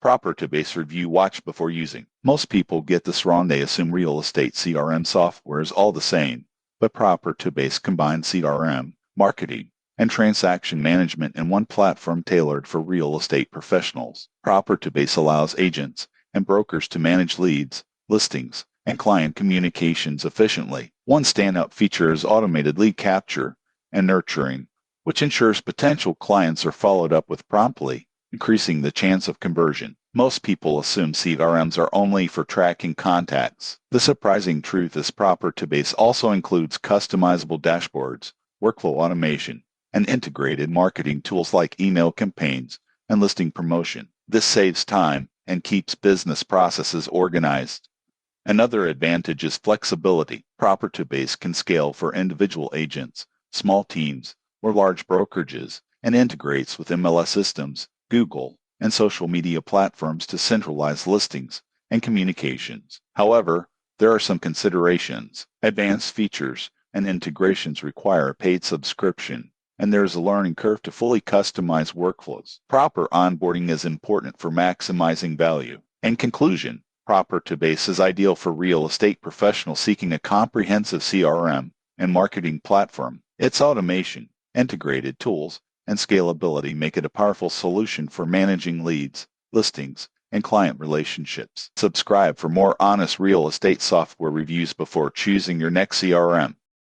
Proper to base review watch before using. Most people get this wrong. They assume real estate CRM software is all the same, but Proper to base combines CRM, marketing, and transaction management in one platform tailored for real estate professionals. Proper to base allows agents and brokers to manage leads, listings, and client communications efficiently. One standout feature is automated lead capture and nurturing, which ensures potential clients are followed up with promptly, increasing the chance of conversion. Most people assume CRMs are only for tracking contacts. The surprising truth is Proper to base also includes customizable dashboards, workflow automation, and integrated marketing tools like email campaigns and listing promotion. This saves time and keeps business processes organized. Another advantage is flexibility. Proper to base can scale for individual agents, small teams, or large brokerages, and integrates with MLS systems, Google, and social media platforms to centralize listings and communications. However, there are some considerations. Advanced features and integrations require a paid subscription, and there is a learning curve to fully customize workflows. Proper onboarding is important for maximizing value. In conclusion, Proper to base is ideal for real estate professionals seeking a comprehensive CRM and marketing platform. Its automation, integrated tools, and scalability make it a powerful solution for managing leads, listings, and client relationships. Subscribe for more honest real estate software reviews before choosing your next CRM.